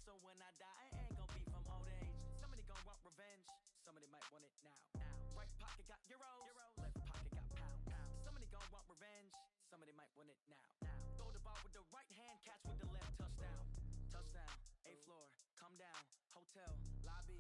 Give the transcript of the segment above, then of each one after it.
So when I die, it ain't gonna be from old age. Somebody gonna want revenge. Somebody might want it now. Right pocket got euros. Left pocket got pounds. Somebody gonna want revenge. Somebody might want it now. Throw the ball with the right hand, catch with the left. Touchdown. Touchdown. 8th floor. Come down. Hotel. Lobby.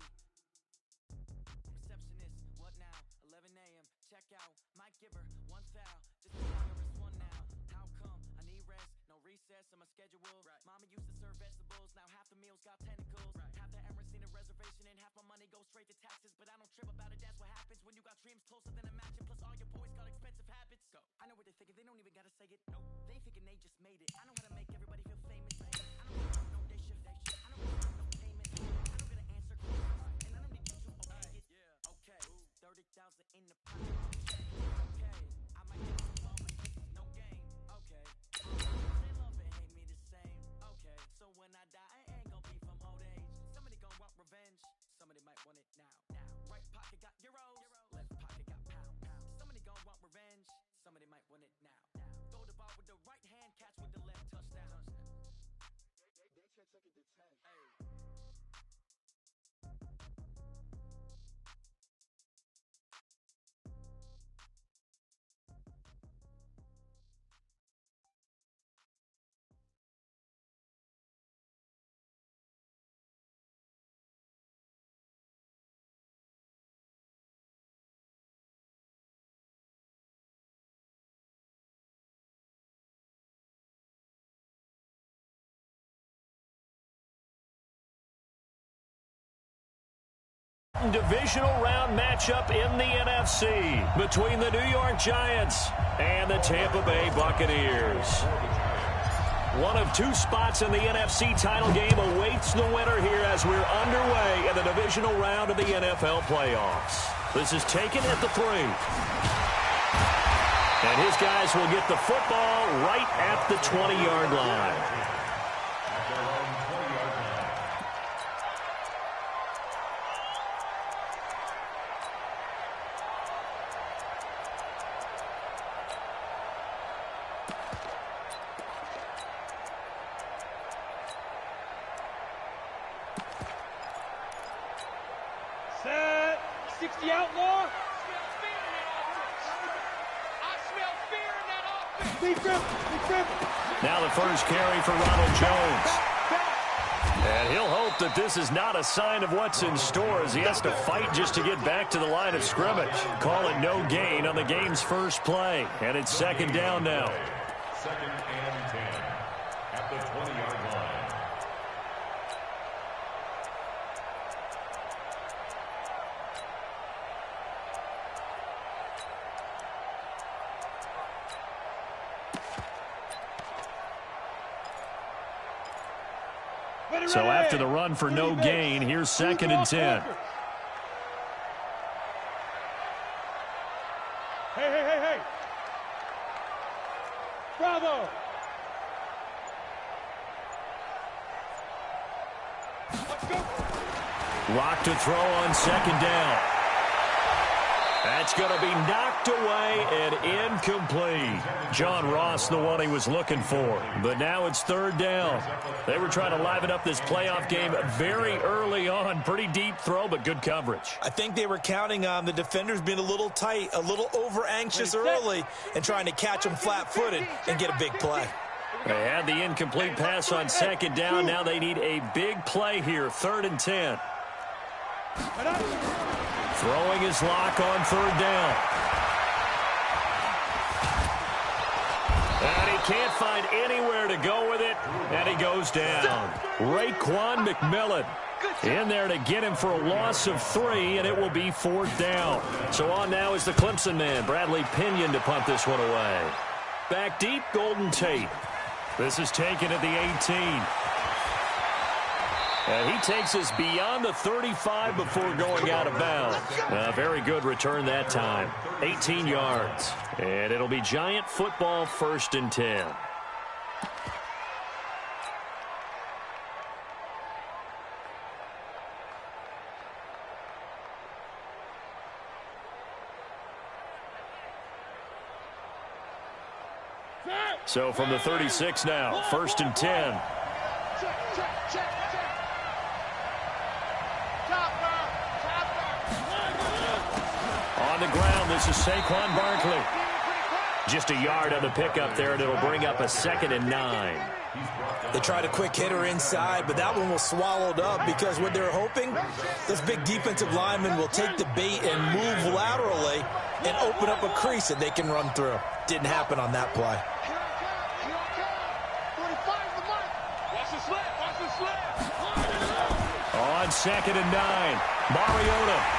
Receptionist. What now? 11 a.m. Check out. Might give her one foul. Just a virus one now. How come? I need rest. No recess on my schedule. Right. Mama used to serve vegetables. Now half the meals got tentacles. Right. Half the Emirates need a reservation and half my money goes straight to taxes. But I don't trip about it. That's what happens when you got dreams closer than a mansion. Plus all your boys got expensive habits. Go. I know what they're thinking. They don't even gotta say it. Nope. They thinking they just made it. I know how to make everybody feel famous. I don't need no day shift. I don't need no payment. I don't gotta answer questions. And I don't need you to obey it. Yeah. Okay. 30,000 in the pocket. Okay. I might get some ball, but this is no game. Okay. They love and hate me the same. Okay. So when I die, it ain't gonna be from old age. Somebody gonna want revenge. Somebody might want it now. Right pocket got euros. Left pocket got pounds. Somebody gonna want revenge. Somebody might want it now. Throw the ball with the right hand, catch with the left. Touchdown. They check it to 10. Hey. Divisional round matchup in the NFC between the New York Giants and the Tampa Bay Buccaneers. One of two spots in the NFC title game awaits the winner here as we're underway in the divisional round of the NFL playoffs. This is taken at the 3. And his guys will get the football right at the 20-yard line. Set. 60 outlaw. Now the first carry for Ronald Jones. And he'll hope that this is not a sign of what's in store as he has to fight just to get back to the line of scrimmage. Call it no gain on the game's first play. And it's second down now. Second and 10 at the 20-yard line. So after the run for no gain, here's second and 10. Hey. Bravo. Let's go. Lock to throw on second down. That's going to be knocked away and incomplete. John Ross, the one he was looking for. But now it's third down. They were trying to liven up this playoff game very early on. Pretty deep throw, but good coverage. I think they were counting on the defenders being a little tight, a little over-anxious early, and trying to catch them flat-footed and get a big play. They had the incomplete pass on second down. Now they need a big play here, third and 10. Throwing his lock on third down. And he can't find anywhere to go with it, and he goes down. Raekwon McMillan in there to get him for a loss of 3, and it will be fourth down. So on now is the Clemson man, Bradley Pinion, to punt this one away. Back deep, Golden Tate. This is taken at the 18. And he takes us beyond the 35 before going out of bounds. A very good return that time. 18 yards. And it'll be Giant football, first and 10. So from the 36 now, first and 10. This is Saquon Barkley. Just a yard on the pickup there, and it'll bring up a 2nd and 9. They tried a quick hitter inside, but that one was swallowed up because what they're hoping, this big defensive lineman will take the bait and move laterally and open up a crease that they can run through. Didn't happen on that play. On 2nd and 9, Mariota.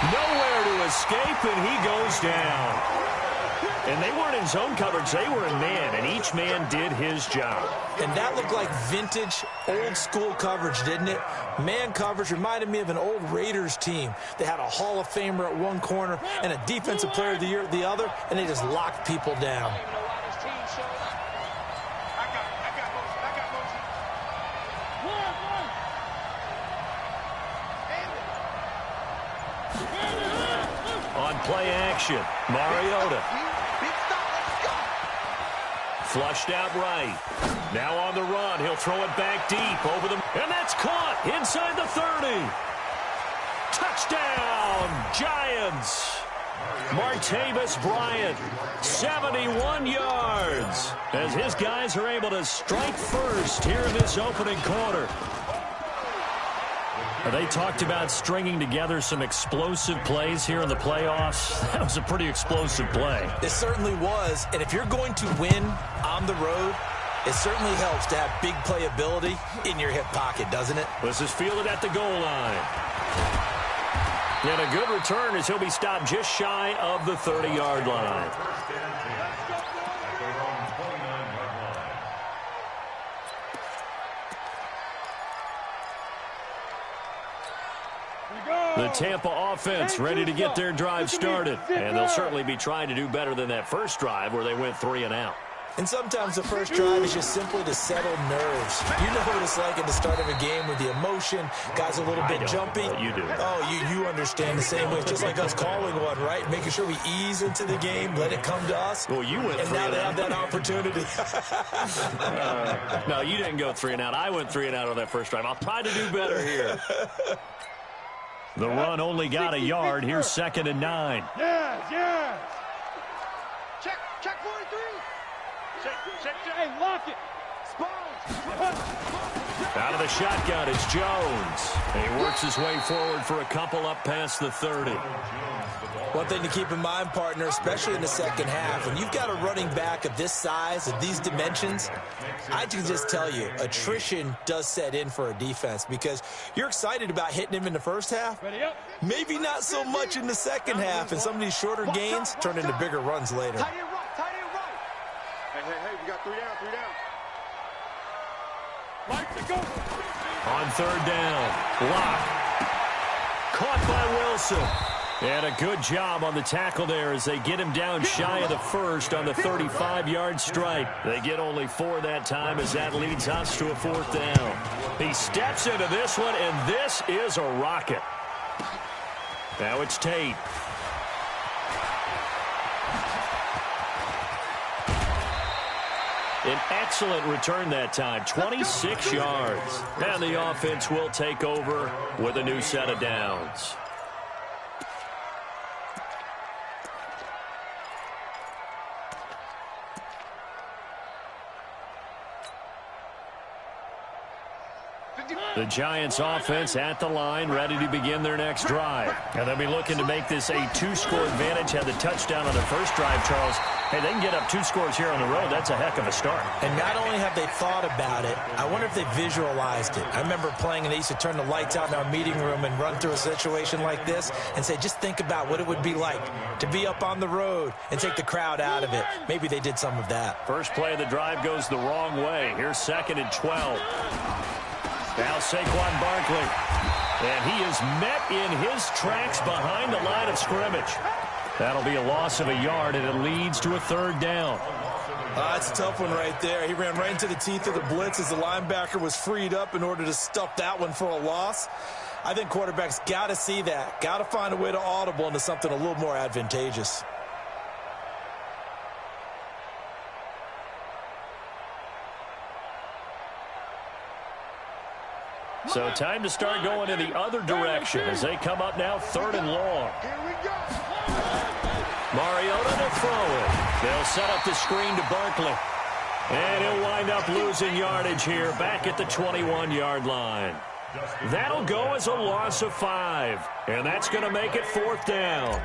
Nowhere to escape, and he goes down. And they weren't in zone coverage. They were in man, and each man did his job. And that looked like vintage, old-school coverage, didn't it? Man coverage reminded me of an old Raiders team. They had a Hall of Famer at one corner and a Defensive Player of the Year at the other, and they just locked people down. On play action, Mariota. Flushed out right. Now on the run. He'll throw it back deep over the... And that's caught inside the 30. Touchdown, Giants. Martavis Bryant, 71 yards. As his guys are able to strike first here in this opening quarter. They talked about stringing together some explosive plays here in the playoffs. That was a pretty explosive play. It certainly was. And if you're going to win on the road, it certainly helps to have big playability in your hip pocket, doesn't it? This is fielded at the goal line. And a good return as he'll be stopped just shy of the 30-yard line. The Tampa offense ready to get their drive started. And they'll certainly be trying to do better than that first drive where they went 3 and out. And sometimes the first drive is just simply to settle nerves. You know what it's like at the start of a game with the emotion. Guys are a little bit jumpy. You do. Oh, you understand the same way. It's just like us calling one, right? Making sure we ease into the game, let it come to us. Well, you went 3 and now and they out. have that opportunity. No, you didn't go 3 and out. I went 3 and out on that first drive. I'll try to do better here. The run only got a yard. Here's 2nd and 9. Yes. Check 43. Check. Hey, lock it. Out of the shotgun, it's Jones. And he works his way forward for a couple up past the 30. One thing to keep in mind, partner, especially in the second half, when you've got a running back of this size, of these dimensions, I can just tell you, attrition does set in for a defense because you're excited about hitting him in the first half. Maybe not so much in the second half, and some of these shorter gains turn into bigger runs later. Tight end right. Hey, we got 3 down. Mike to go. On 3rd down, Locke. Caught by Wilson. And a good job on the tackle there as they get him down shy of the first on the 35-yard strike. They get only 4 that time as that leads us to a 4th down. He steps into this one, and this is a rocket. Now it's Tate. An excellent return that time, 26 yards. And the offense will take over with a new set of downs. The Giants offense at the line, ready to begin their next drive. And they'll be looking to make this a 2-score advantage. Had the touchdown on the first drive, Charles. Hey, they can get up 2 scores here on the road. That's a heck of a start. And not only have they thought about it, I wonder if they visualized it. I remember playing, and they used to turn the lights out in our meeting room and run through a situation like this and say, just think about what it would be like to be up on the road and take the crowd out of it. Maybe they did some of that. First play of the drive goes the wrong way. Here's 2nd and 12. Now Saquon Barkley. And he is met in his tracks behind the line of scrimmage. That'll be a loss of a yard, and it leads to a 3rd down. That's a tough one right there. He ran right into the teeth of the blitz as the linebacker was freed up in order to stuff that one for a loss. I think quarterbacks got to see that. Got to find a way to audible into something a little more advantageous. So time to start going in the other direction as they come up now 3rd and long. Here we go. Mariota to throw it. They'll set up the screen to Barkley. And he'll wind up losing yardage here back at the 21-yard line. That'll go as a loss of 5. And that's going to make it 4th down.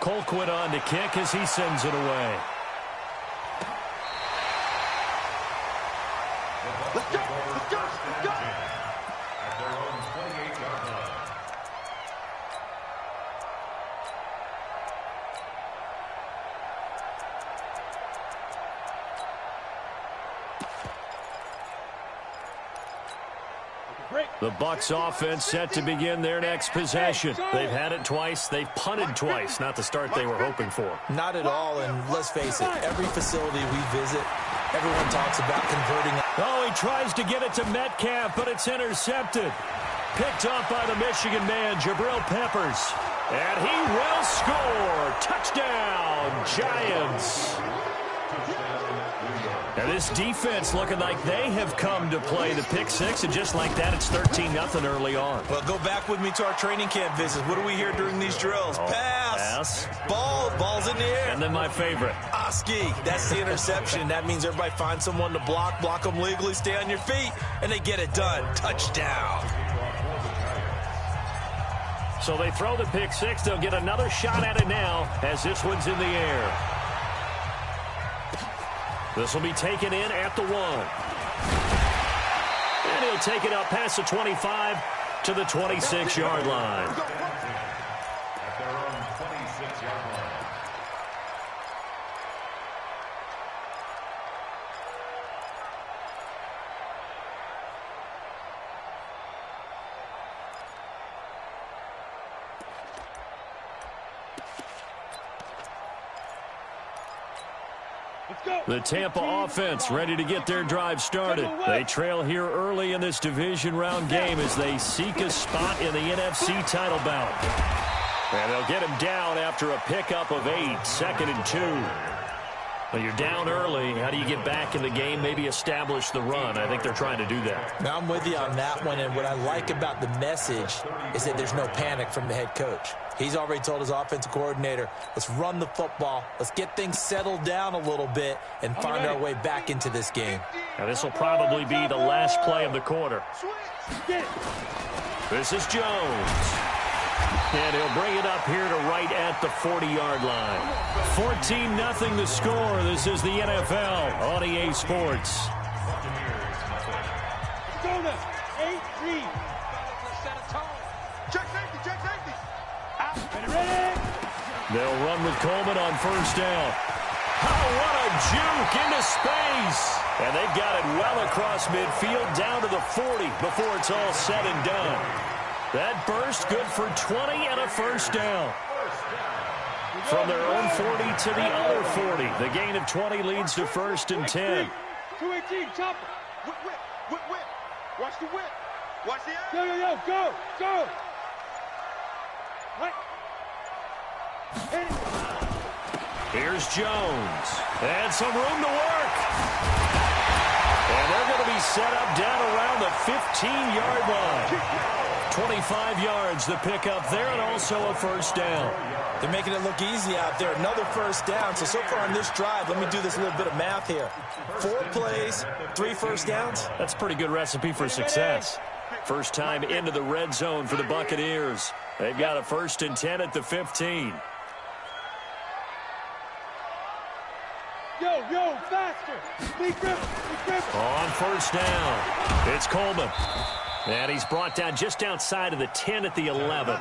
Colquitt on to kick as he sends it away. Let's go! Let's go! Let's go! At their own 28-yard line. The Bucs offense set to begin their next possession. They've had it twice. They've punted twice. Not the start they were hoping for. Not at all, and let's face it, every facility we visit, everyone talks about converting. Oh, he tries to get it to Metcalf, but it's intercepted. Picked up by the Michigan man, Jabril Peppers. And he will score. Touchdown, Giants. And this defense looking like they have come to play the pick six, and just like that, it's 13-0 early on. Well, go back with me to our training camp visits. What do we hear during these drills? Pass. Ball's in the air. And then my favorite. Oski. That's the interception. That means everybody finds someone to block them legally, stay on your feet, and they get it done. Touchdown. So they throw the pick six. They'll get another shot at it now as this one's in the air. This will be taken in at the 1. And he'll take it up past the 25 to the 26-yard line. At their own 26-yard line. The Tampa offense ready to get their drive started. They trail here early in this division round game as they seek a spot in the NFC title bout. And they'll get him down after a pickup of 8, 2nd and 2. Well, you're down early. How do you get back in the game, maybe establish the run? I think they're trying to do that. Now, I'm with you on that one, and what I like about the message is that there's no panic from the head coach. He's already told his offensive coordinator, let's run the football, let's get things settled down a little bit and find our way back into this game. Now, this will probably be the last play of the quarter. This is Jones. And he'll bring it up here to right at the 40-yard line. 14-0 the score. This is the NFL on EA Sports. They'll run with Coleman on first down. Oh, what a juke into space. And they've got it well across midfield down to the 40 before it's all said and done. That burst good for 20 and a first down. From their own 40 to the other 40. The gain of 20 leads to 1st and 10. 218, chopper. Whip. Watch the whip. Watch the air. Go. What? Here's Jones. And some room to work. And they're going to be set up down around the 15-yard line. 25 yards the pickup there, and also a first down. They're making it look easy out there. Another first down. So far on this drive, let me do this little bit of math here. 4 plays, 3 first downs. That's a pretty good recipe for success. First time into the red zone for the Buccaneers. They've got a 1st and 10 at the 15. Yo, faster. Big grip. On first down, it's Coleman. And he's brought down just outside of the 10 at the 11.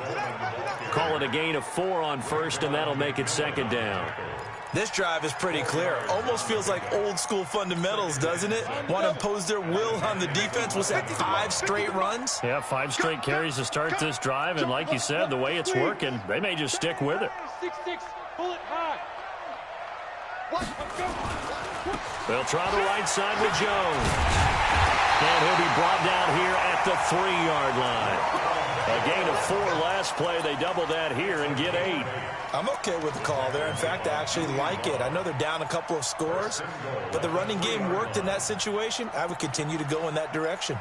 Call it a gain of 4 on first, and that'll make it 2nd down. This drive is pretty clear. Almost feels like old school fundamentals, doesn't it? Want to impose their will on the defense. Was that 5 straight runs? Yeah, 5 straight carries to start this drive, and like you said, the way it's working, they may just stick with it. 6-6, pull it high. They'll try the right side with Jones. And he'll be brought down here at the 3-yard line. A gain of 4 last play. They double that here and get 8. I'm okay with the call there. In fact, I actually like it. I know they're down a couple of scores, but the running game worked in that situation. I would continue to go in that direction.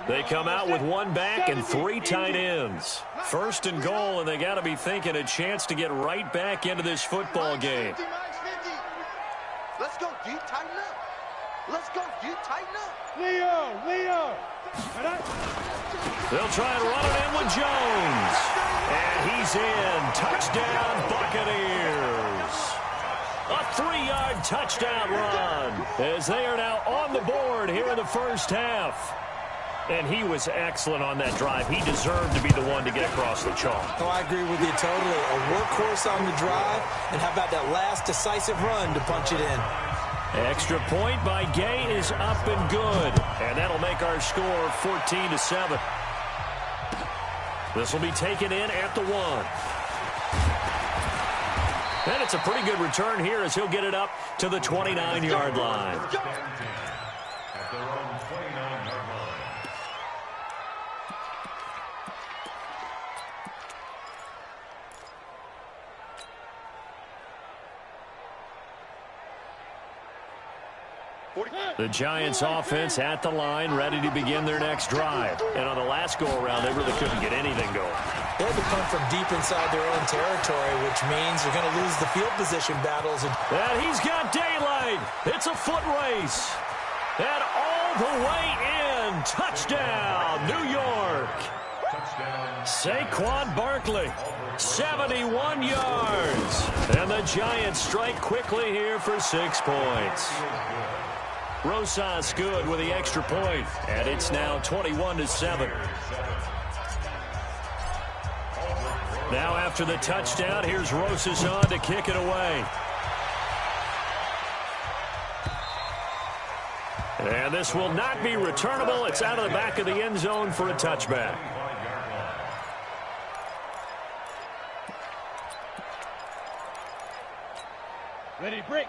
They come out with one back and 3 tight ends. 1st and goal, and they got to be thinking a chance to get right back into this football game. Let's go, deep, tighten up. Let's go, deep, tighten up. Leo. They'll try and run it in with Jones. And he's in. Touchdown, Buccaneers. A 3-yard touchdown run as they are now on the board here in the first half. And he was excellent on that drive. He deserved to be the one to get across the chalk. Oh, I agree with you totally. A workhorse on the drive, and how about that last decisive run to punch it in? Extra point by Gay is up and good. And that'll make our score 14-7. This will be taken in at the 1. And it's a pretty good return here as he'll get it up to the 29-yard line. The Giants offense at the line, ready to begin their next drive. And on the last go-around, they really couldn't get anything going. They had to punt from deep inside their own territory, which means they're going to lose the field position battles. And he's got daylight. It's a foot race. And all the way in. Touchdown, New York. Saquon Barkley, 71 yards. And the Giants strike quickly here for 6 points. Rosas good with the extra point, and it's now 21-7. Now after the touchdown, here's Rosas on to kick it away. And this will not be returnable. It's out of the back of the end zone for a touchback.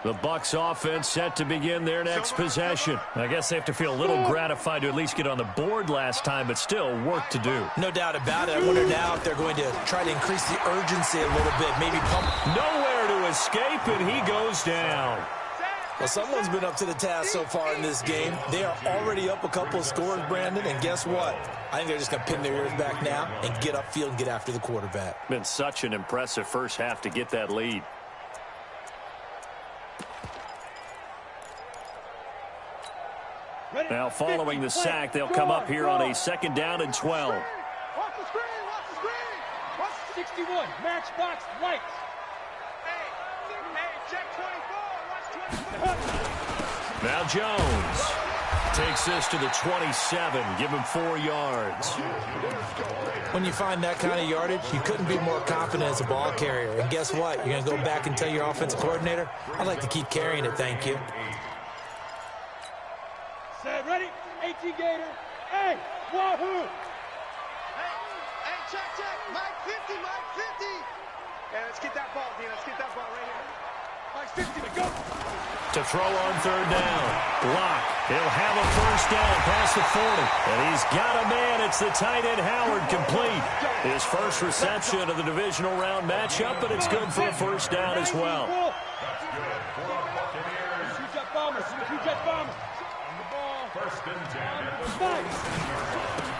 The Bucs offense set to begin their next possession. I guess they have to feel a little gratified to at least get on the board last time, but still work to do. No doubt about it. I wonder now if they're going to try to increase the urgency a little bit. Maybe pump. Nowhere to escape, and he goes down. Well, someone's been up to the task so far in this game. They are already up a couple of scores, Brandon, and guess what? I think they're just going to pin their ears back now and get upfield and get after the quarterback. Been such an impressive first half to get that lead. Now, following the sack, they'll come up here on a 2nd down and 12. Watch the screen, watch the screen. Watch 61, matchbox lights. Hey, check 24, watch 24. Now Jones takes this to the 27, give him 4 yards. When you find that kind of yardage, you couldn't be more confident as a ball carrier. And guess what? You're going to go back and tell your offensive coordinator, I'd like to keep carrying it, thank you. Set, ready? 18 Gator. Hey, wahoo! Hey, check. Mike 50, Mike 50. Yeah, let's get that ball, Dean. Let's get that ball right here. Mike 50, go. To throw on 3rd down. Block. He'll have a first down past the 40. And he's got a man. It's the tight end Howard complete. His first reception of the divisional round matchup, but it's good for a first down as well. Two-jet bombers.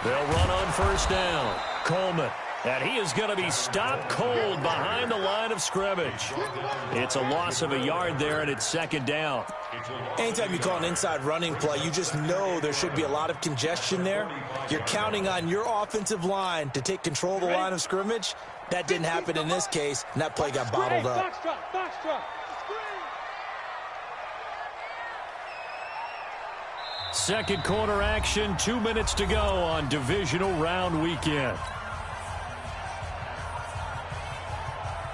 They'll run on first down. Coleman. And he is going to be stopped cold behind the line of scrimmage. It's a loss of a yard there, and it's 2nd down. Anytime you call an inside running play, you just know there should be a lot of congestion there. You're counting on your offensive line to take control of the line of scrimmage. That didn't happen in this case, and that play got bottled up. Box drop. Second quarter action, 2 minutes to go on divisional round weekend.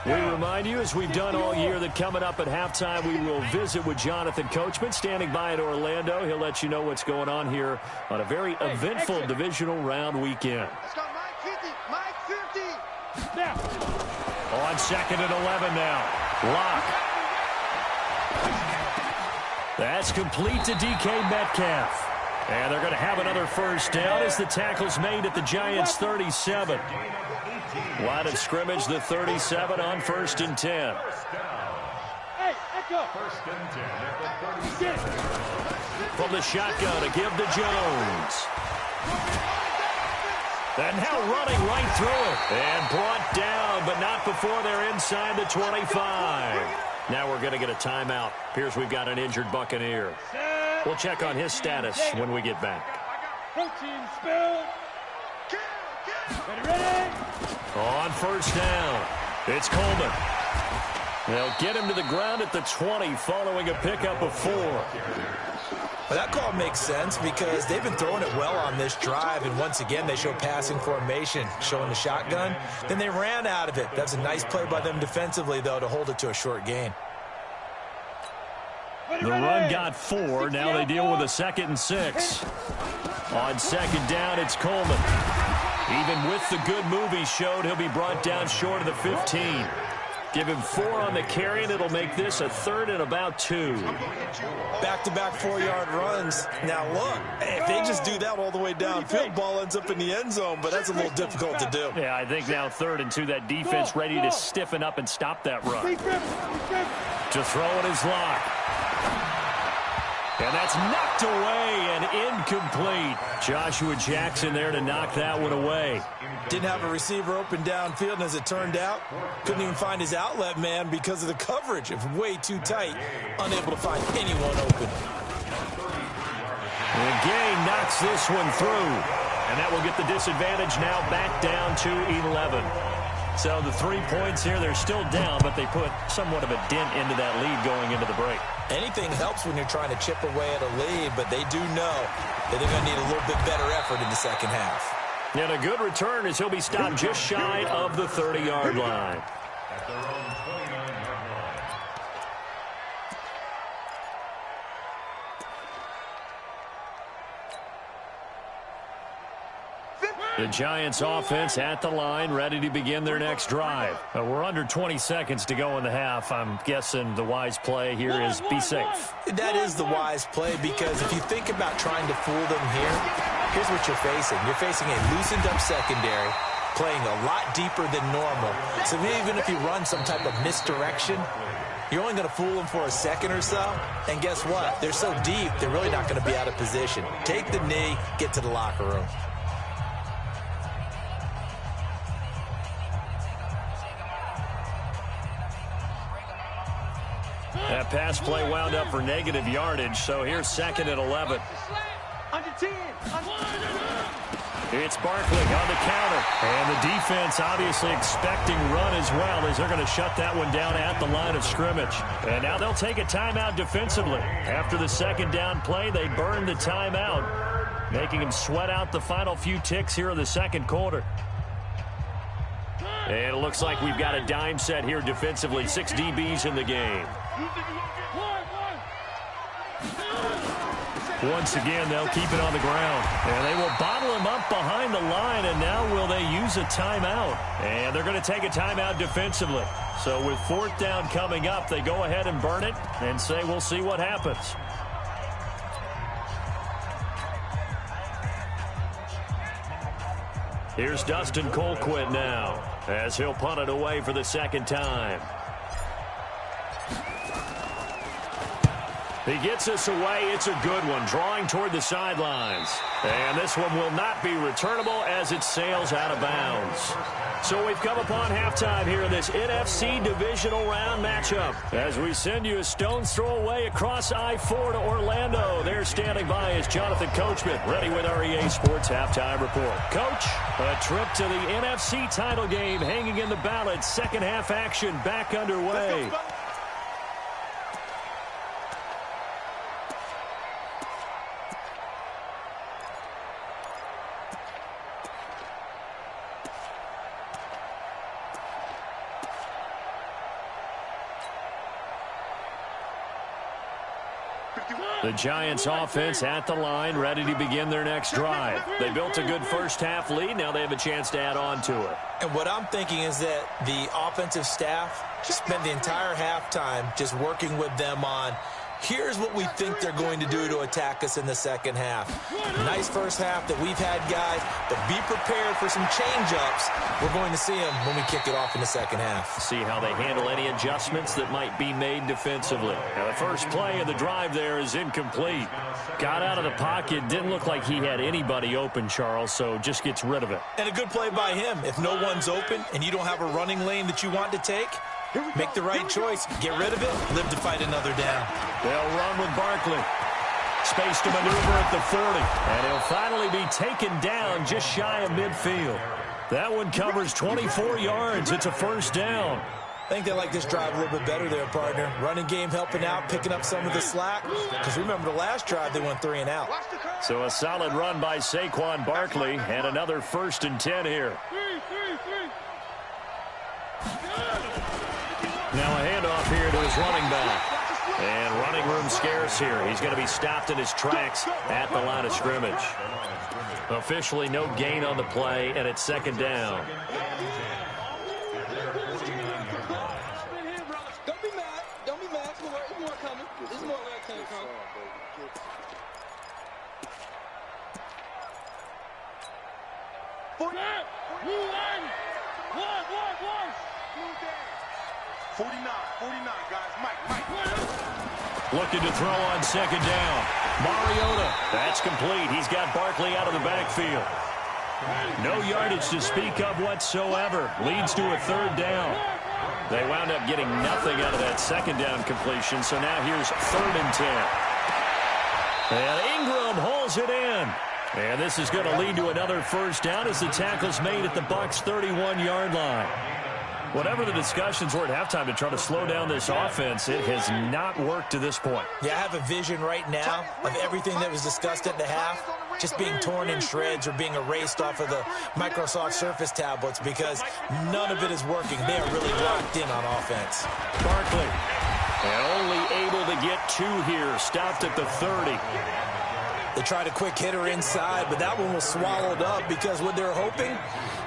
We remind you, as we've done all year, that coming up at halftime, we will visit with Jonathan Coachman, standing by in Orlando. He'll let you know what's going on here on a very eventful divisional round weekend. Let's go, Mike 50. Now. On 2nd and 11 now. Lock. That's complete to DK Metcalf. And they're going to have another first down as the tackle's made at the Giants' 37. Line of scrimmage, the 37 on 1st and 10. Hey, Echo. From the shotgun to give to Jones. And now running right through it. And brought down, but not before they're inside the 25. Now we're going to get a timeout. Appears we've got an injured Buccaneer. We'll check on his status when we get back. Protein spill. Ready? On first down, it's Coleman. They'll get him to the ground at the 20 following a pickup of 4. Well, that call makes sense because they've been throwing it well on this drive, and once again they show passing formation, showing the shotgun. Then they ran out of it. That's a nice play by them defensively, though, to hold it to a short gain. The run got 4. Now they deal with a 2nd and 6. On second down, it's Coleman. Even with the good move he showed, he'll be brought down short of the 15. Give him 4 on the carry, and it'll make this a 3rd and about 2. Back-to-back 4-yard runs. Now, look, if they just do that all the way downfield, ball ends up in the end zone, but that's a little difficult to do. Yeah, I think now 3rd and 2, that defense ready to stiffen up and stop that run. To throw it is Locke. And that's knocked away and incomplete. Joshua Jackson there to knock that one away. Didn't have a receiver open downfield, and as it turned out, couldn't even find his outlet man because of the coverage. It was way too tight, unable to find anyone open. And Gay knocks this one through, and that will get the disadvantage now back down to 11. So the 3 points here, they're still down, but they put somewhat of a dent into that lead going into the break. Anything helps when you're trying to chip away at a lead, but they do know that they're going to need a little bit better effort in the second half. And a good return as he'll be stopped just shy of the 30-yard line. At their own 29-yard line. The Giants offense at the line, ready to begin their next drive. We're under 20 seconds to go in the half. I'm guessing the wise play here is be safe. That is the wise play because if you think about trying to fool them here, here's what you're facing. You're facing a loosened up secondary, playing a lot deeper than normal. So even if you run some type of misdirection, you're only going to fool them for a second or so. And guess what? They're so deep, they're really not going to be out of position. Take the knee, get to the locker room. That pass play wound up for negative yardage, so here's 2nd and 11. Under 10. It's Barkley on the counter. And the defense obviously expecting run as well as they're going to shut that one down at the line of scrimmage. And now they'll take a timeout defensively. After the 2nd down play, they burn the timeout, making them sweat out the final few ticks here in the 2nd quarter. And it looks like we've got a dime set here defensively. 6 DBs in the game. Once again, they'll keep it on the ground. And they will bottle him up behind the line. And now will they use a timeout? And they're going to take a timeout defensively. So with 4th down coming up, they go ahead and burn it and say we'll see what happens. Here's Dustin Colquitt now as he'll punt it away for the 2nd time. He gets us away. It's a good one, drawing toward the sidelines. And this one will not be returnable as it sails out of bounds. So we've come upon halftime here in this NFC divisional round matchup. As we send you a stone's throw away across I-4 to Orlando. There standing by is Jonathan Coachman, ready with our EA Sports Halftime Report. Coach, a trip to the NFC title game hanging in the balance. Second half action back underway. The Giants offense at the line, ready to begin their next drive. They built a good first half lead. Now they have a chance to add on to it. And what I'm thinking is that the offensive staff spent the entire halftime just working with them on Here's what we think they're going to do to attack us in the second half. Nice first half that we've had, guys, but be prepared for some change-ups. We're going to see them when we kick it off in the second half. See how they handle any adjustments that might be made defensively. Now, the first play of the drive there is incomplete. Got out of the pocket, didn't look like he had anybody open, Charles, so just gets rid of it. And a good play by him. If no one's open and you don't have a running lane that you want to take, make the right choice. Get rid of it. Live to fight another down. They'll run with Barkley. Space to maneuver at the 40. And he'll finally be taken down just shy of midfield. That one covers 24 yards. It's a first down. I think they like this drive a little bit better there, partner. Running game helping out, picking up some of the slack. Because remember the last drive, they went 3 and out. So a solid run by Saquon Barkley and another 1st and 10 here. Now a handoff here to his running back. And running room scarce here. He's going to be stopped in his tracks at the line of scrimmage. Officially no gain on the play, and it's 2nd down. Don't be mad. Don't be mad. There's more coming. There's more where I came from. One. 49, guys. Mike. Looking to throw on 2nd down. Mariota. That's complete. He's got Barkley out of the backfield. No yardage to speak of whatsoever. Leads to a 3rd down. They wound up getting nothing out of that 2nd down completion, so now here's 3rd and 10. And Ingram holds it in. And this is going to lead to another first down as the tackle's made at the Bucs' 31-yard line. Whatever the discussions were at halftime to try to slow down this offense, it has not worked to this point. Yeah, I have a vision right now of everything that was discussed at the half just being torn in shreds or being erased off of the Microsoft Surface tablets because none of it is working. They are really locked in on offense. Barkley, and only able to get 2 here, stopped at the 30. They tried a quick hitter inside, but that one was swallowed up because what they're hoping,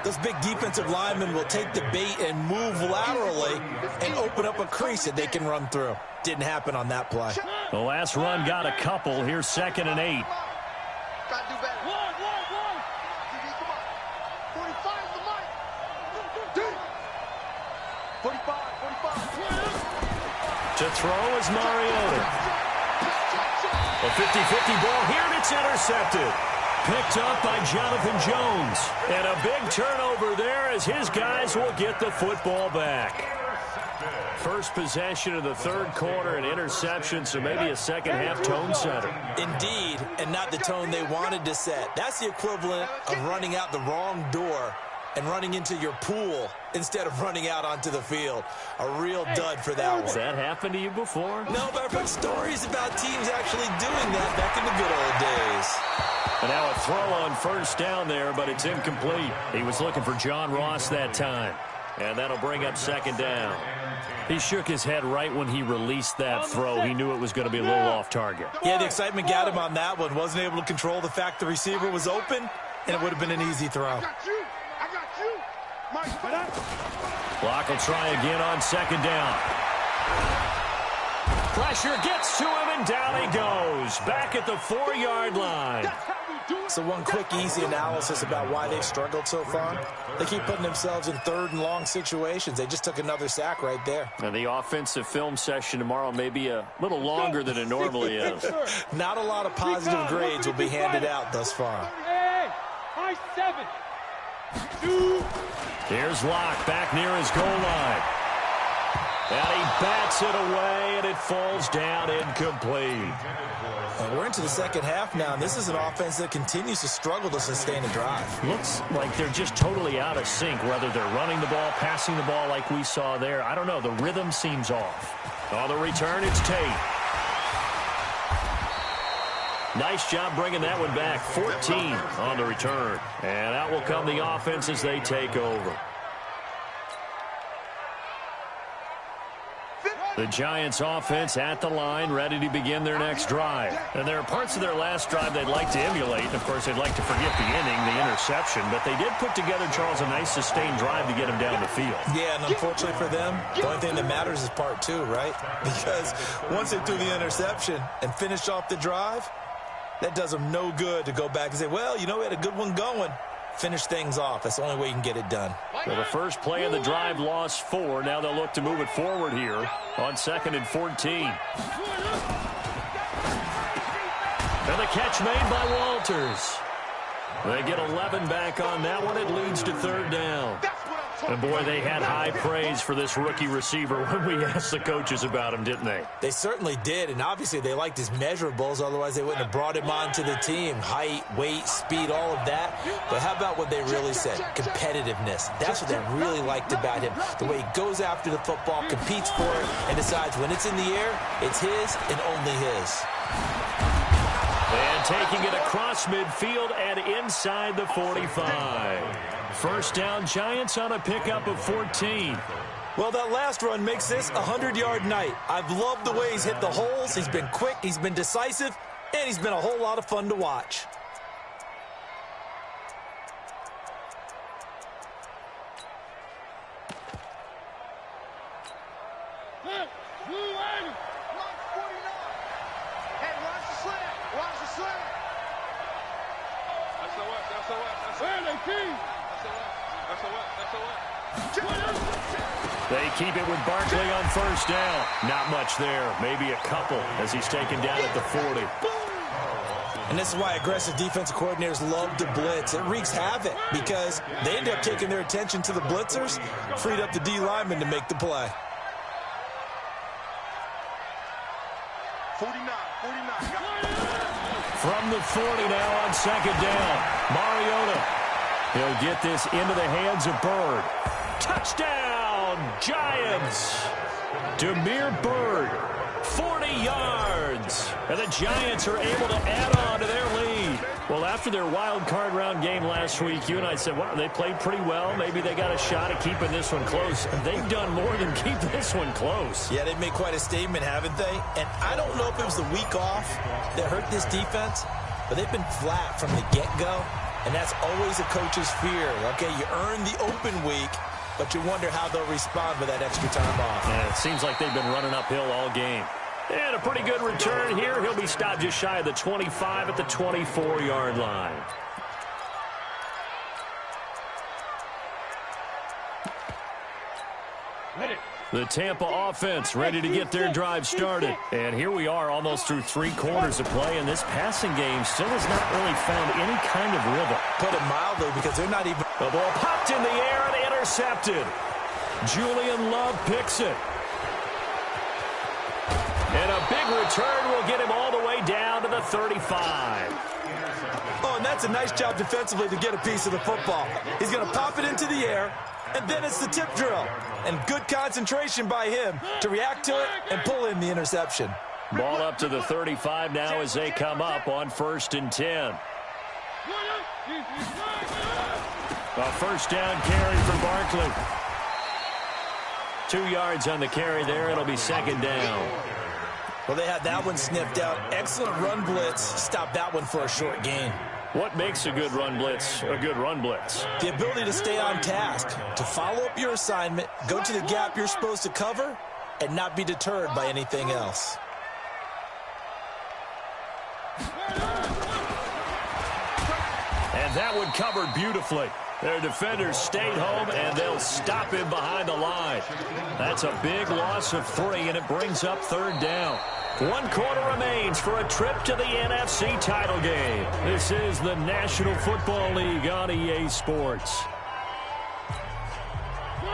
those big defensive linemen will take the bait and move laterally and open up a crease that they can run through. Didn't happen on that play. The last run got a couple. Here's 2nd and 8. Gotta do better. One. DB, come on. 45 is the mic. Dude. 45. To throw is Mariota. A 50-50 ball here, and it's intercepted. Picked up by Jonathan Jones. And a big turnover there as his guys will get the football back. First possession of the 3rd quarter, an interception, so maybe a second-half tone setter. Indeed, and not the tone they wanted to set. That's the equivalent of running out the wrong door and running into your pool instead of running out onto the field. A real dud for that one. Has that happened to you before? No, but I've heard stories about teams actually doing that back in the good old days. And now a throw on 1st down there, but it's incomplete. He was looking for John Ross that time. And that'll bring up 2nd down. He shook his head right when he released that throw. He knew it was going to be a little off target. Yeah, the excitement got him on that one. Wasn't able to control the fact the receiver was open, and it would have been an easy throw. Clock will try again on 2nd down. Pressure gets to him, and down he goes. Back at the 4-yard line. So one quick, easy analysis about why they've struggled so far. They keep putting themselves in 3rd and long situations. They just took another sack right there. And the offensive film session tomorrow may be a little longer than it normally is. Not a lot of positive grades will be handed out thus far. High 7. Here's Locke back near his goal line. And he bats it away, and it falls down incomplete. We're into the second half now, and this is an offense that continues to struggle to sustain a drive. Looks like they're just totally out of sync, whether they're running the ball, passing the ball like we saw there. I don't know. The rhythm seems off. On the return, it's Tate. Nice job bringing that one back. 14 on the return. And out will come the offense as they take over. The Giants offense at the line, ready to begin their next drive. And there are parts of their last drive they'd like to emulate. Of course, they'd like to forget the inning, the interception. But they did put together, Charles, a nice sustained drive to get them down the field. Yeah, and unfortunately for them, the only thing that matters is part two, right? Because once they threw the interception and finished off the drive, that does them no good to go back and say, well, you know, we had a good one going. Finish things off. That's the only way you can get it done. So the first play of the drive lost 4. Now they'll look to move it forward here on 2nd and 14. And the catch made by Walters. They get 11 back on that one. It leads to 3rd down. And, boy, they had high praise for this rookie receiver when we asked the coaches about him, didn't they? They certainly did, and obviously they liked his measurables. Otherwise, they wouldn't have brought him onto the team. Height, weight, speed, all of that. But how about what they really said? Competitiveness. That's what they really liked about him. The way he goes after the football, competes for it, and decides when it's in the air, it's his and only his. And taking it across midfield and inside the 45. First down, Giants on a pickup of 14. Well, that last run makes this a 100-yard night. I've loved the way he's hit the holes. He's been quick, he's been decisive, and he's been a whole lot of fun to watch. They keep it with Barkley on first down. Not much there. Maybe a couple as he's taken down at the 40. And this is why aggressive defensive coordinators love to blitz. It wreaks havoc because they end up taking their attention to the blitzers, freed up the D lineman to make the play. 49. From the 40 now on 2nd down. Mariota. He'll get this into the hands of Bird. Touchdown, Giants. Demir Bird, 40 yards. And the Giants are able to add on to their lead. Well, after their wild card round game last week, you and I said, wow, they played pretty well. Maybe they got a shot at keeping this one close. They've done more than keep this one close. Yeah, they've made quite a statement, haven't they? And I don't know if it was the week off that hurt this defense, but they've been flat from the get-go. And that's always a coach's fear. Okay, you earn the open week, but you wonder how they'll respond with that extra time off. Yeah, it seems like they've been running uphill all game. And a pretty good return here. He'll be stopped just shy of the 25 at the 24-yard line. The Tampa offense ready to get their drive started. And here we are almost through 3 quarters of play, and this passing game still has not really found any kind of rhythm. Put it mildly, because they're not even... The ball popped in the air and intercepted. Julian Love picks it. And a big return will get him all the way down to the 35. Oh, and that's a nice job defensively to get a piece of the football. He's going to pop it into the air, and then it's the tip drill. And good concentration by him to react to it and pull in the interception. Ball up to the 35 now as they come up on 1st and 10. A first down carry for Barkley. 2 yards on the carry there. It'll be 2nd down. Well, they had that one sniffed out. Excellent run blitz. Stop that one for a short gain. What makes a good run blitz a good run blitz? The ability to stay on task, to follow up your assignment, go to the gap you're supposed to cover, and not be deterred by anything else. And that one covered beautifully. Their defenders stayed home, and they'll stop him behind the line. That's a big loss of 3, and it brings up 3rd down. 1 quarter remains for a trip to the NFC title game. This is the National Football League on EA Sports.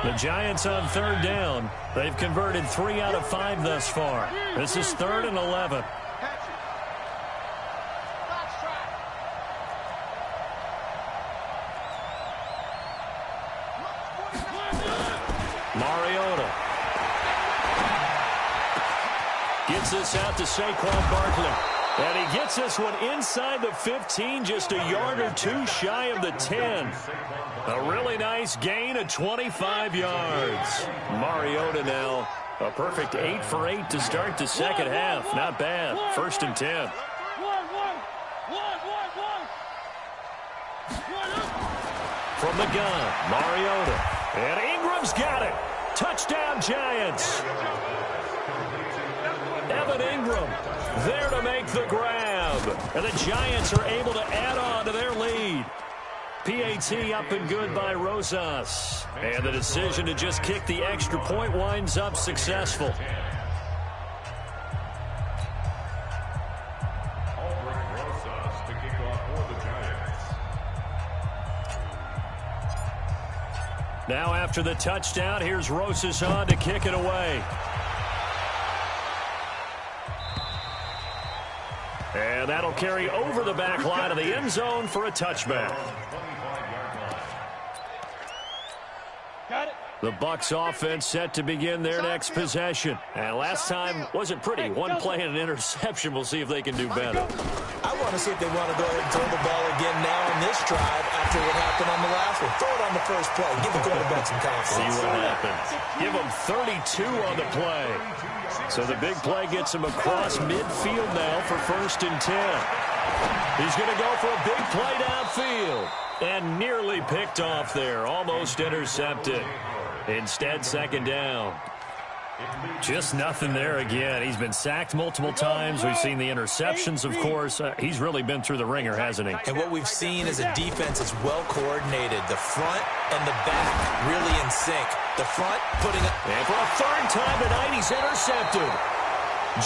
The Giants on 3rd down. They've converted 3 out of 5 thus far. This is 3rd and 11. Mariota gets this out to Saquon Barkley. And he gets this one inside the 15, just a yard or 2 shy of the 10. A really nice gain of 25 yards. Mariota now A perfect 8 for 8 to start the second half. Not bad. 1st and 10. From the gun, Mariota. And Ingram's got it. Touchdown, Giants. Evan Ingram there to make the grab. And the Giants are able to add on to their lead. PAT up and good by Rosas. And the decision to just kick the extra point winds up successful. Now after the touchdown, here's Rosas on to kick it away. And that'll carry over the back line of the end zone for a touchback. Got it. The Bucs offense set to begin their next possession. And last time wasn't pretty. One play and an interception. We'll see if they can do better. I want to see if they want to go ahead and throw the ball again now on this drive after what happened on the last one. Throw it on the first play. Give the quarterback some confidence. See what happens. Give them 32 on the play. So the big play gets him across midfield now for 1st and 10. He's going to go for a big play downfield. And nearly picked off there. Almost intercepted. Instead, 2nd down. Just nothing there again. He's been sacked multiple times. We've seen the interceptions, of course. He's really been through the ringer, hasn't he? And what we've seen is a defense is well coordinated. The front and the back really in sync. The front putting it. And for a 3rd time tonight, he's intercepted.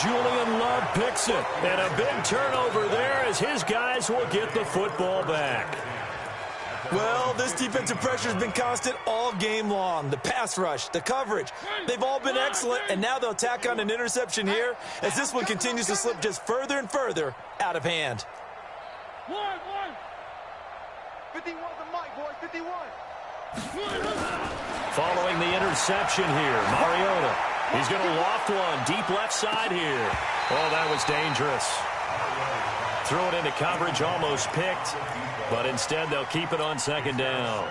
Julian Love picks it. And a big turnover there as his guys will get the football back. Well, this defensive pressure has been constant all game long. The pass rush, the coverage, they've all been excellent, and now they'll tack on an interception here as this one continues to slip just further and further out of hand. 51 the mic, boys, 51. Following the interception here, Mariota. He's going to loft one deep left side here. Oh, that was dangerous. Threw it into coverage, almost picked. But instead, they'll keep it on 2nd down.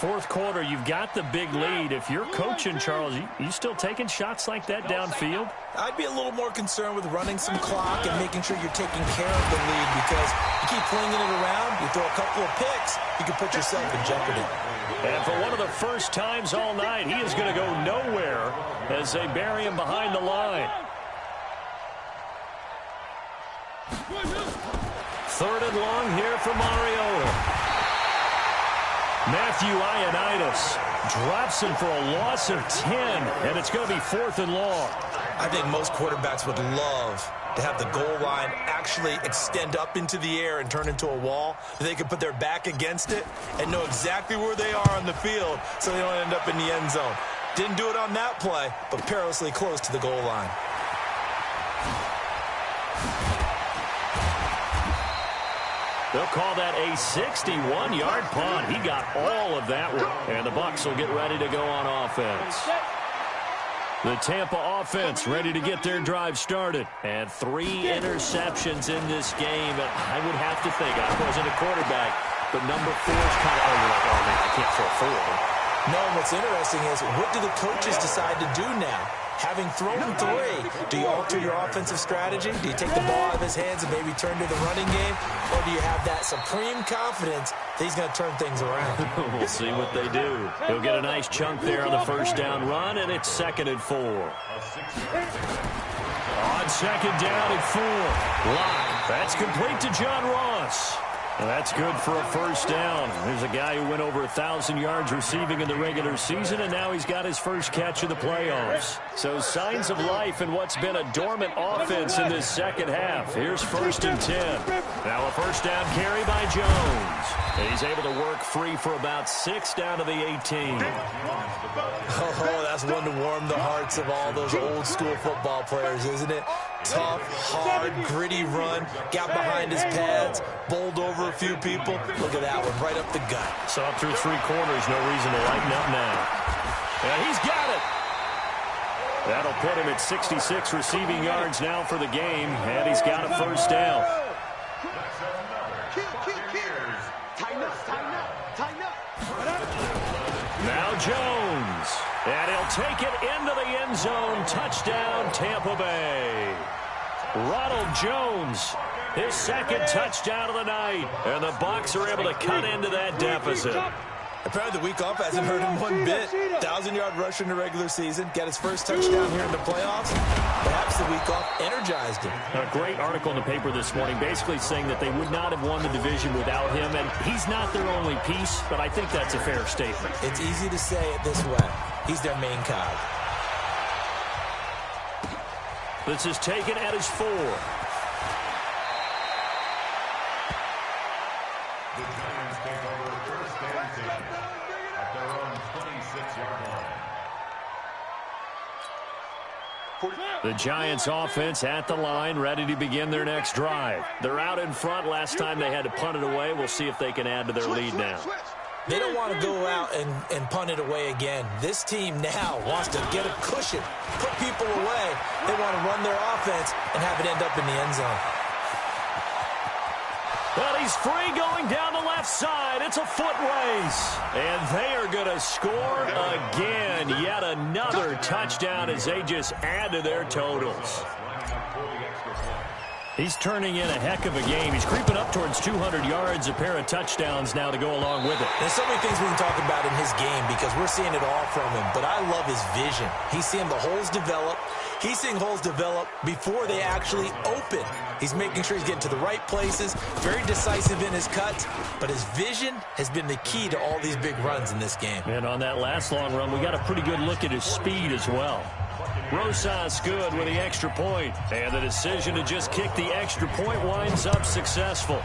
4th quarter, you've got the big lead. If you're coaching, Charles, you still taking shots like that downfield? I'd be a little more concerned with running some clock and making sure you're taking care of the lead because you keep flinging it around, you throw a couple of picks, you can put yourself in jeopardy. And for one of the first times all night, he is going to go nowhere as they bury him behind the line. 3rd and long here for Mariota. Matthew Ioannidis drops him for a loss of 10, and it's going to be 4th and long. I think most quarterbacks would love to have the goal line actually extend up into the air and turn into a wall. They can put their back against it and know exactly where they are on the field so they don't end up in the end zone. Didn't do it on that play, but perilously close to the goal line. They'll call that a 61-yard punt. He got all of that one. And the Bucs will get ready to go on offense. The Tampa offense ready to get their drive started. And 3 interceptions in this game. I would have to think, I wasn't a quarterback, but number 4 is kind of, oh man, I can't throw 4. No, what's interesting is what do the coaches decide to do now? Having thrown 3, do you alter your offensive strategy? Do you take the ball out of his hands and maybe turn to the running game? Or do you have that supreme confidence that he's going to turn things around? We'll see what they do. He'll get a nice chunk there on the 1st down run, and it's 2nd and 4. On 2nd down and 4. Line. That's complete to John Ross. And that's good for a 1st down. There's a guy who went over 1,000 yards receiving in the regular season, and now he's got his first catch of the playoffs. So signs of life in what's been a dormant offense in this second half. Here's 1st and 10. Now a 1st down carry by Jones. And he's able to work free for about 6 down to the 18. Oh, that's one to warm the hearts of all those old school football players, isn't it? Tough, hard, gritty run, got behind his pads, bowled over a few people. Look at that one, right up the gut. So up through 3 quarters, no reason to lighten up now. And he's got it. That'll put him at 66 receiving yards now for the game, and he's got a 1st down. Now Jones. And he'll take it into the end zone. Touchdown, Tampa Bay. Ronald Jones, his second touchdown of the night. And the Bucs are able to cut into that deficit. Apparently the week off hasn't hurt him one bit. 1,000-yard rusher in the regular season. Got his first touchdown here in the playoffs. Perhaps the week off energized him. A great article in the paper this morning basically saying that they would not have won the division without him. And he's not their only piece, but I think that's a fair statement. It's easy to say it this way. He's their main cog. This is taken at his 4. The Giants take over first and 10 at their own 26-yard line. The Giants offense at the line, ready to begin their next drive. They're out in front. Last time they had to punt it away. We'll see if they can add to their lead now. They don't want to go out and punt it away again. This team now wants to get a cushion, put people away. They want to run their offense and have it end up in the end zone. Well, he's free going down the left side. It's a foot race. And they are going to score again. Yet another touchdown as they just add to their totals. He's turning in a heck of a game. He's creeping up towards 200 yards, a pair of touchdowns now to go along with it. There's so many things we can talk about in his game because we're seeing it all from him. But I love his vision. He's seeing the holes develop. He's seeing holes develop before they actually open. He's making sure he's getting to the right places, very decisive in his cuts. But his vision has been the key to all these big runs in this game. And on that last long run, we got a pretty good look at his speed as well. Rosas good with the extra point. And the decision to just kick the extra point winds up successful.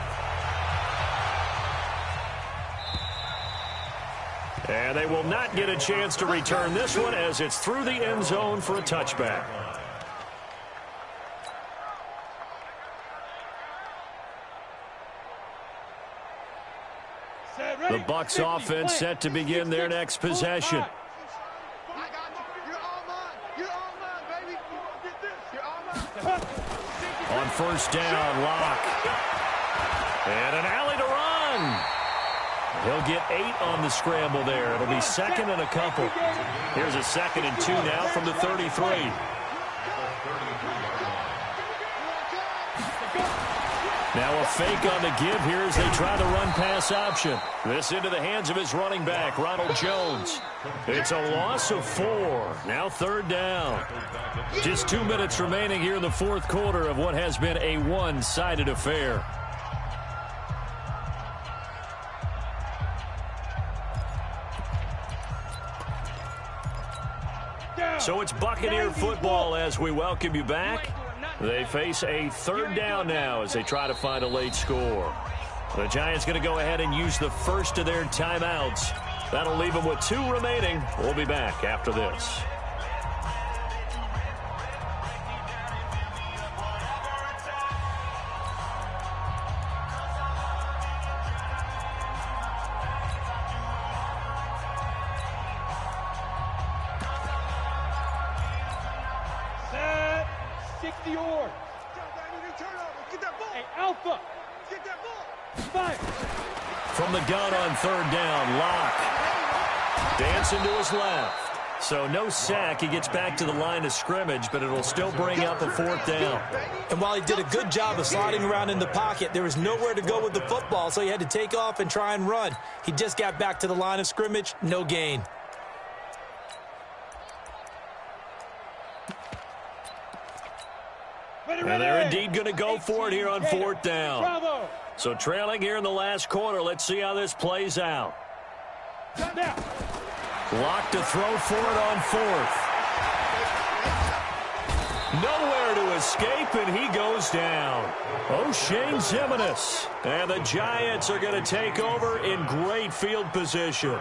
And they will not get a chance to return this one as it's through the end zone for a touchback. The Bucs offense set to begin their next possession. On first down, Locke. And an alley to run. He'll get 8 on the scramble there. It'll be second and a couple. Here's a 2nd and 2 now from the 33. Now a fake on the give here as they try the run-pass option. This into the hands of his running back, Ronald Jones. It's a loss of 4. Now 3rd down. Just 2 minutes remaining here in the 4th quarter of what has been a one-sided affair. So it's Buccaneer football as we welcome you back. They face a 3rd down now as they try to find a late score. The Giants going to go ahead and use the first of their timeouts. That'll leave them with 2 remaining. We'll be back after this. From the gun on 3rd down, Locke dancing to his left. So no sack. He gets back to the line of scrimmage, but it'll still bring up a 4th down. And while he did a good job of sliding around in the pocket, there was nowhere to go with the football, so he had to take off and try and run. He just got back to the line of scrimmage, no gain. And they're indeed going to go for it here on 4th down. So trailing here in the last quarter. Let's see how this plays out. Locked to throw for it on 4th. Nowhere to escape, and he goes down. O'Shane Ximines. And the Giants are going to take over in great field position.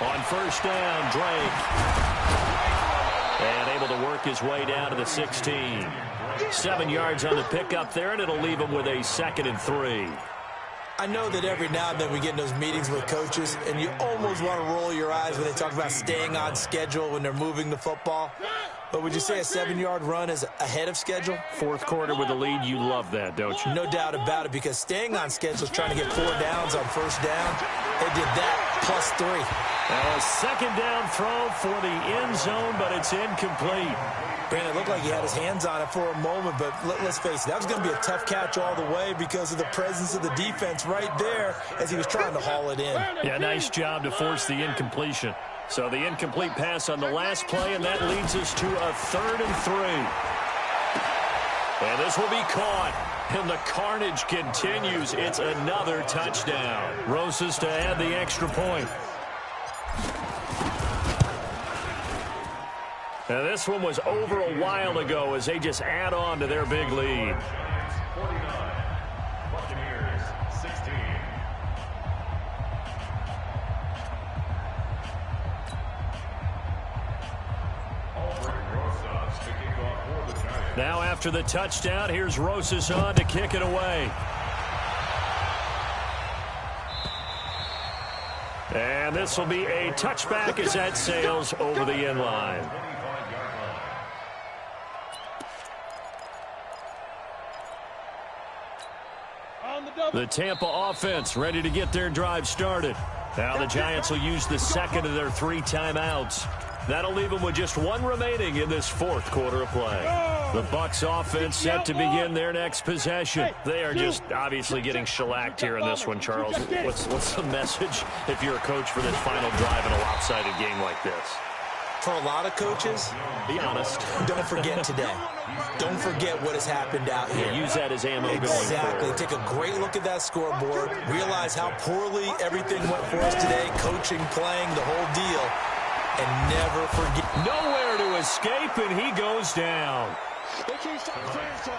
On first down, Drake. And able to work his way down to the 16. 7 yards on the pickup there, and it'll leave them with a 2nd and 3. I know that every now and then we get in those meetings with coaches, and you almost want to roll your eyes when they talk about staying on schedule when they're moving the football. But would you say a 7-yard run is ahead of schedule? Fourth quarter with the lead, you love that, don't you? No doubt about it, because staying on schedule is trying to get 4 downs on first down. They did that plus 3. A 2nd down throw for the end zone, but it's incomplete. Brandon, it looked like he had his hands on it for a moment, but let's face it, that was going to be a tough catch all the way because of the presence of the defense right there as he was trying to haul it in. Yeah, nice job to force the incompletion. So the incomplete pass on the last play, and that leads us to a 3rd and 3. And this will be caught. And the carnage continues. It's another touchdown. Rosas to add the extra point. Now this one was over a while ago as they just add on to their big lead. 49. Buccaneers 16. Now after the touchdown, here's Rosas on to kick it away. And this will be a touchback as that sails over the end line. The Tampa offense ready to get their drive started. Now the Giants will use the 2nd of their 3 timeouts. That'll leave them with just 1 remaining in this 4th quarter of play. The Bucs offense set to begin their next possession. They are just obviously getting shellacked here in this one, Charles. What's the message if you're a coach for this final drive in a lopsided game like this? For a lot of coaches, be honest. Don't forget today. Don't forget what has happened out here. Yeah, use that as ammo going forward. Exactly. Take a great look at that scoreboard. Realize how poorly everything went for us today. Coaching, playing, the whole deal. And never forget. Nowhere to escape, and he goes down. They can't stop the franchise.